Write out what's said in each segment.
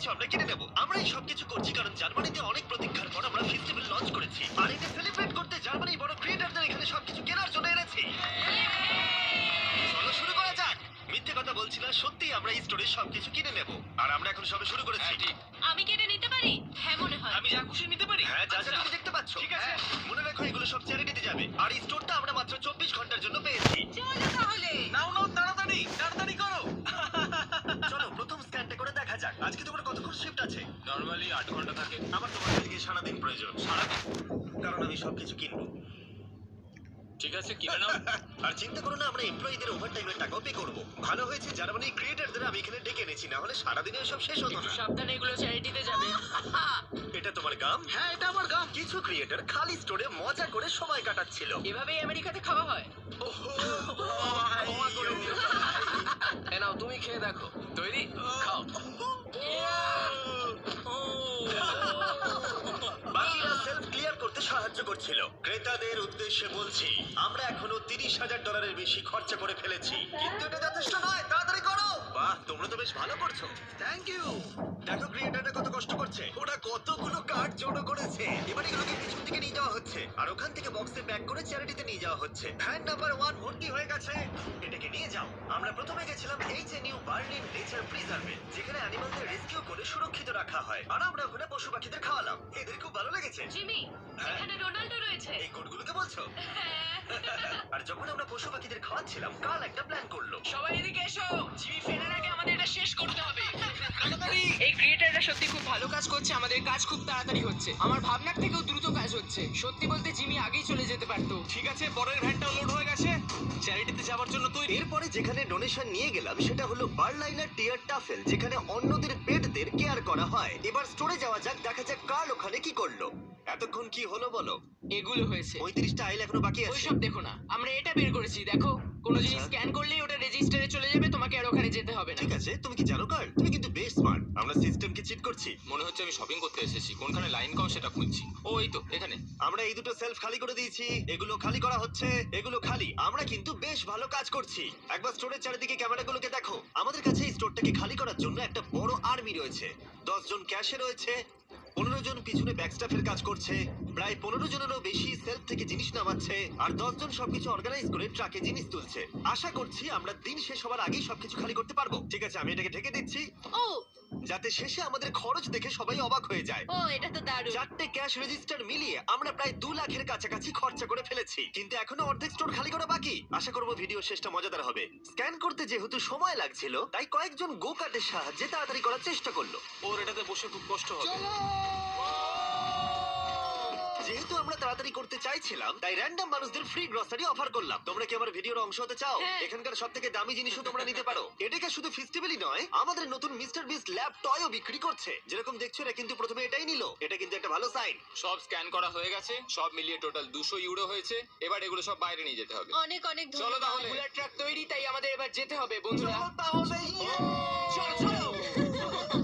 সবকিছু আমরা কিনে নেব। আমরা এই সবকিছু করছি কারণ জার্মানিতে অনেক প্রতীক্ষার পর আমরা ফেস্টিভ্যাল লঞ্চ করেছি, আর এটা সেলিব্রেট করতে জার্মানির বড় ক্রিয়েটরদের এখানে সবকিছু কেনার জন্য এনেছি। চলো শুরু করা যাক। মিথ্যে কথা বলছি না, সত্যি আমরা এই স্টোরে সবকিছু কিনে নেব, আর আমরা এখন সবে শুরু করেছি। আমি কেটে নিতে পারি? হ্যাঁ মনে হয়। আমি যা খুশি নিতে পারি। হ্যাঁ, যা যা তুমি দেখতে পাচ্ছ। ঠিক আছে। হ্যাঁ, মনে রাখো এগুলো সব চ্যারিটিতে যাবে, আর এই স্টোরটা আমরা মাত্র 24 ঘন্টার জন্য পেয়েছি। চলো তাহলে। নাও নাও, তাড়াতাড়ি তাড়াতাড়ি করো। চলো প্রথম স্ক্যানটা করে দেখা যাক। আজকে তোমার কতক্ষণ শিফট আছে? নরমালি 8 ঘন্টা থাকে। আমার তোমার থেকে সারাদিন প্রয়োজন। সারাদিন? কারণ আমি সবকিছু কিনবো। ঠিক আছে, কিনে নাও। আর চিন্তা করো না, আমরা এমপ্লয়ীদের ওভারটাইমের টাকাও পে করবো। ভালো হয়েছে জার্মানি ক্রিয়েটরদের আমি এখানে ডেকে এনেছি, না হলে সারাদিনে সব শেষ হতো না। সাবধানে, এগুলো চ্যারিটিতে যাবে। এটা তোমার গাম? হ্যাঁ, এটা আমার গাম। কিছু ক্রিয়েটর খালি স্টোরে মজা করে সময় কাটাচ্ছিল। এভাবেই আমেরিকাতে খাওয়া হয়। ক্ষমা করে দিও ভাই। এ নাও, তুমি খেয়ে দেখো। তৈরি? খাও। বাকিরা সেলফ ক্লিয়ার করতে সাহায্য করছিল। ক্রেতাদের উদ্দেশ্যে বলছি, আমরা এখনো $30,000 বেশি খরচা করে ফেলেছি, কিন্তু এটা যথেষ্ট নয়। তাড়াতাড়ি করো। বাহ, তোমরা তো বেশ ভালো করছো। Thank you. দেখো ক্রিয়েটররা কত কষ্ট করছে, ওরা কতগুলো কার্ড জড়ো করেছে। এবার এগুলোকে পিছন থেকে নিয়ে যাওয়া হচ্ছে, আর ওখান থেকে বক্সে প্যাক করে চ্যারিটিতে নিয়ে যাওয়া হচ্ছে। ভ্যান নাম্বার 1 ভর্তি হয়ে গেছে, এটাকে নিয়ে যাও। আমরা প্রথমে গেছিলাম HNU বার্লিন নেচার প্রিজার্ভে, যেখানে অ্যানিমালদের রেস্কিউ করে সুরক্ষিত রাখা হয়, আর আমরা ওখানে পশু পাখিদের খাওয়ালাম। এদের খুব ভালো লেগেছে। জিমি, এখানে রোনাল্ডো রয়েছে। এই কোডগুলোকে বলছো? আর যখন আমরা পশু পাখিদের খাওয়াচ্ছিলাম, কাল একটা প্ল্যান করলো। সবাই এদিকে এসো। জিমি ফেরার আগে আমাদের এটা শেষ করতে হবে। এই ক্রিয়েটাররা সত্যি খুব ভালো কাজ করছে, আমাদের কাজ খুব তাড়াতাড়ি হচ্ছে। আমার ভাবনার থেকেও দ্রুত কাজ হচ্ছে। সত্যি বলতে জিমি আগেই চলে যেতে পারতো। ঠিক আছে, পরের ভ্যানটাও লোড হয়ে গেছে। চ্যারিটিতে যাওয়ার জন্য তৈরি। এরপরে যেখানে ডোনেশন নিয়ে গেলাম সেটা হলো বার্লাইনার টিয়ার টাফেল, যেখানে অন্যদের পেটদের কেয়ার করা হয়। এবার স্টোরে যাওয়া যাক, দেখা যাক কার্ল ওখানে কি করলো। এতক্ষণ কি হলো বলো? এগুলো হয়েছে। 35টা আইল এখনো বাকি আছে। ওইসব দেখো না, আমরা এটা বের করেছি। দেখো, কোনো জিনিস আচ্ছা। স্ক্যান করলেই ওটা রেজিস্টারে চলে যাবে, তোমাকে আর ওখানে যেতে হবে না। ঠিক আছে, তুমি কি জানো কার্ল, তুমি কিন্তু বেশ স্মার্ট। আমরা সিস্টেমকে চিট করছি। মনে হচ্ছে আমি শপিং করতে এসেছি। কোনখানে লাইন কম সেটা খুঁজছি। ও এই তো এখানে। আমরা এই দুটো সেলফ খালি করে দিয়েছি, এগুলো খালি করা হচ্ছে, এগুলো খালি। আমরা কিন্তু বেশ ভালো কাজ করছি। একবার স্টোরের চারিদিকে ক্যামেরাগুলোকে দেখো। আমাদের কাছে এই স্টোরটাকে খালি করার জন্য একটা বড় আর্মি রয়েছে। 10 জন ক্যাশে রয়েছে, 15 জন পিছনে ব্যাকস্টাফের কাজ করছে, প্রায় 15 জনেরও বেশি সেলফ থেকে জিনিস নামাচ্ছে, আর 10 জন সবকিছু অর্গানাইজ করে ট্রাকে জিনিস তুলছে। আশা করছি আমরা দিন শেষ হওয়ার আগেই সবকিছু খালি করতে পারবো। ঠিক আছে, আমি এটাকে ঢেকে দিচ্ছি, ও যাতে শেষে আমাদের খরচ দেখে সবাই অবাক হয়ে যায়। ও, এটা তো দারুণ। 4টে ক্যাশ রেজিস্টার মিলিয়ে আমরা প্রায় 2 লাখের কাছাকাছি খরচা করে ফেলেছি, কিন্তু এখনো অর্ধেক স্টোর খালি করা বাকি। আশা করব ভিডিও শেষটা মজাদার হবে। স্ক্যান করতে যেহেতু সময় লাগছিল, তাই কয়েকজন গো কার্টের সাহায্যে তাড়াতাড়ি করার চেষ্টা করলো। ওর এটাতে বসে খুব কষ্ট হবে। যেহেতু আমরা তাড়াতাড়ি করতে চাইছিলাম, তাই র্যান্ডম মানুষদের ফ্রি গ্রসারি অফার করলাম। তোমরা কি আমার ভিডিওর অংশ হতে চাও? হ্যাঁ। এখানকার সবথেকে দামি জিনিসও তোমরা নিতে পারো। এটাকে শুধু ফেস্টিভ্যালই নয়, আমাদের নতুন মিস্টার বিস্ট ল্যাব টয়ও বিক্রি করছে। যেরকম দেখছো, এরা কিন্তু প্রথমে এটাই নিল। এটা কিন্তু একটা ভালো সাইন। সব স্ক্যান করা হয়ে গেছে, সব মিলিয়ে টোটাল 200 ইউরো হয়েছে। এবার এগুলো সব বাইরে নিয়ে যেতে হবে। অনেক অনেক চলো ধন্যবাদ। তাহলে। বুলার ট্রাক তৈরি, তাই আমাদের এবার যেতে হবে বন্ধুরা। তাহলে চলো চলো।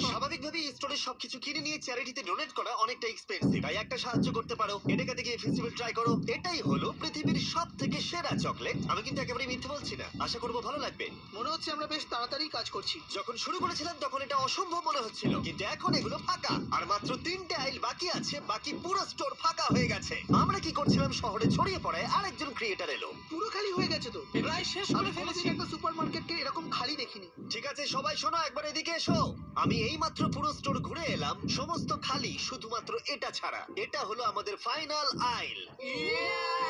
স্বাভাবিকভাবেই স্টোরে সবকিছু কিনে নিয়ে চ্যারিটিতে ডোনেট করা অনেকটা এক্সপেন্সিভ, তাই একটা সাহায্য করতে পারো। এটাকে গিয়ে ফেস্টিভ্যাল ট্রাই করো। এটাই হলো পৃথিবীর সবথেকে সেরা চকলেট। আমি কিন্তু একেবারে মিথ্যে বলছি না, আশা করবো ভালো লাগবে। মনে হচ্ছে আমরা বেশ তাড়াতাড়ি কাজ করছি। যখন শুরু করেছিলাম তখন এটা অসম্ভব মনে হচ্ছিল, কিন্তু এখন এগুলো ফাঁকা, আর মাত্র 3টে আইল বাকি আছে। বাকি পুরো স্টোর ফাঁকা হয়ে গেছে। আমরা কি করছিলাম, শহরে ছড়িয়ে পড়ায় আরেকজন ক্রিয়েটর এলো। পুরো খালি হয়ে গেছে তো। প্রায় শেষ আমি করে কোনোদিন ফেলেছি। একটা সুপারমার্কেটকে এরকম খালি দেখিনি। ঠিক আছে সবাই শোনো, একবার এদিকে এসো। আমি এইমাত্র পুরো স্টোর ঘুরে এলাম, সমস্ত খালি, শুধুমাত্র এটা ছাড়া। এটা হলো আমাদের ফাইনাল আইল,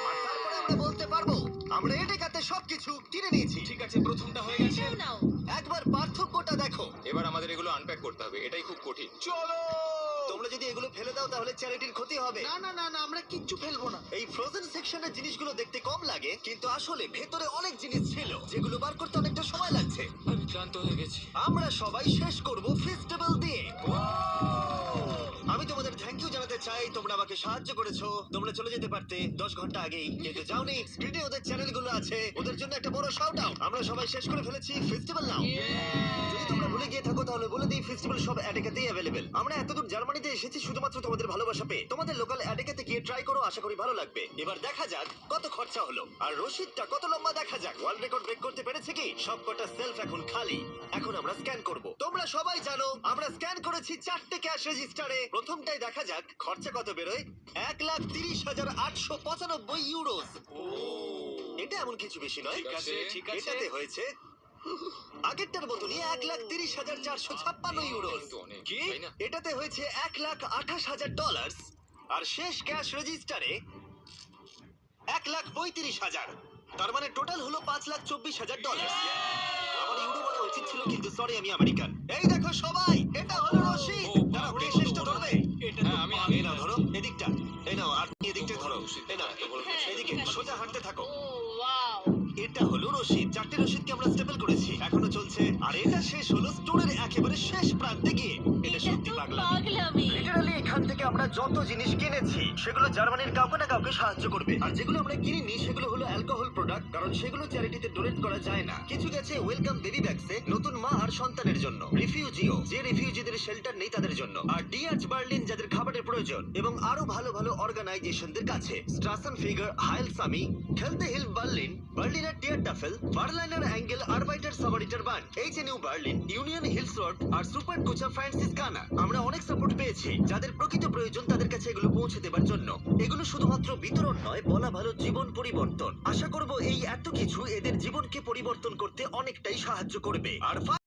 আর তারপরে আমরা বলতে পারবো আমরা এটাতে সবকিছু কিনে নিয়েছি। ঠিক আছে, প্রথমটা হয়ে গেছে। এটাও নাও। একবার পার্থক্যটা দেখো। এবার আমাদের এগুলো আনপ্যাক করতে হবে, এটাই খুব কঠিন। চলো। তোমরা যদি এগুলো ফেলে দাও তাহলে চ্যারিটির ক্ষতি হবে। না না না না, আমরা কিচ্ছু ফেলবো না। এই ফ্রোজেন সেকশনের জিনিসগুলো দেখতে কম লাগে, কিন্তু আসলে ভেতরে অনেক জিনিস ছিল যেগুলো বার করতে অনেকটা সময় লাগছে। আমি ক্লান্ত হয়ে গেছি। আমরা সবাই শেষ করব ফেস্টিভ্যাল দিয়ে। আমি তোমাদের থ্যাংক ইউ জানাতে চাই, তোমরা আমাকে আমাকে সাহায্য করেছো। তোমরা চলে যেতে পারতে 10 ঘন্টা আগেই, কিন্তু যাওনি। স্ক্রিনে ওদের চ্যানেলগুলো আছে, ওদের জন্য একটা বড় শাউট আউট। আমরা সবাই শেষ করে ফেলেছি ফেস্টিভ্যাল নাও। যদি তোমরা ভুলে গিয়ে থাকো তাহলে বলে দিই, ফেস্টিভ্যাল সব অ্যাডেকাতেই অ্যাভেলেবেল। আমরা এতদূর জার্মানিতে এসেছি শুধুমাত্র তোমাদের ভালোবাসা পেয়ে। তোমাদের লোকাল অ্যাডেকাতে গিয়ে ট্রাই করো, আশা করি ভালো লাগবে। এবার দেখা যাক কত খরচা হলো, আর রসিদটা কত লম্বা দেখা যাক। ওয়ার্ল্ড রেকর্ড ব্রেক করতে পেরেছে কি? সবকটা সেলফ এখন খালি। এখন আমরা স্ক্যান করব। তোমরা সবাই জানো আমরা স্ক্যান করেছি 4টে ক্যাশ রেজিস্টারে। প্রথমটাই দেখা যাক খরচা কত বেরোয়। 1,30,895 ইউরোস। এটা এমন কিছু বেশি নয়। ঠিক আছে, ঠিক আছে। এটাতে হয়েছে আগেরটার মতনই 1,30,456 ইউরোস। কিন্তু অনেক, কি? তাই না? এটাতে হয়েছে $1,28,000। আর শেষ ক্যাশ রেজিস্টারে 1,35,000। তার মানে টোটাল হলো $5,24,000। আমার ইউরো বলা উচিত ছিল, কিন্তু সরি, আমি আমেরিকান। এই দেখো সবাই, এটা হলো রশিদ। দাঁড়াও, কে শেষটা ধরবে? হ্যাঁ, আমি এই নাও ধরো, এদিকটা। এই নাও, আর তুমি এদিকটা ধরো। এই নাও, এদিকে সোজা হাঁটতে থাকো। এটা হলো রশিদ। 4টে রশিদকে আমরা স্টেপল করেছি, এখনো চলছে। আর এটা শেষ হলো স্টোরের একেবারে শেষ প্রান্তে গিয়ে। এটা সত্যি পাগলামি। লিটারালি এখান থেকে আমরা যত জিনিস কিনেছি সেগুলো জার্মানির কাউকে না কাউকে সাহায্য করবে। আর যেগুলো আমরা কিনিনি সেগুলো হলো অ্যালকোহল প্রোডাক্ট, কারণ সেগুলো চ্যারিটিতে ডোনেট করা যায় না। কিছু গেছে ওয়েলকাম বেবি ব্যাগসে, নতুন মা আর সন্তানের জন্য। রিফিউজিও, যে রিফিউজিদের শেল্টার নেই তাদের জন্য। আর ডিআরচ বার্লিন, যাদের খাবারের প্রয়োজন। এবং আরো ভালো ভালো অর্গানাইজেশনদের কাছে, স্ট্রাসেন ফিগার, হাইল সামি, খেলতে হিল বার্লিন, বার্লিনার টিয়ার টাফেল, বার্লাইনার অ্যাঙ্গেল, আরবাইটার সাবারিটার বান, এইচএনইউ বার্লিন, ইউনিয়ন হিলস রোড আর সুপার কোচা ফ্রান্সিসকানা। আমরা অনেক সাপোর্ট পেয়েছি, যাদের প্রকৃত প্রয়োজন তাদের কাছে এগুলো পৌঁছে দেবার জন্য। এগুলো শুধুমাত্র বিতরণ নয়, বলা ভালো জীবন পরিবর্তন। আশা করব এই এত কিছু এদের জীবনকে পরিবর্তন করতে অনেকটাই সাহায্য করবে। আর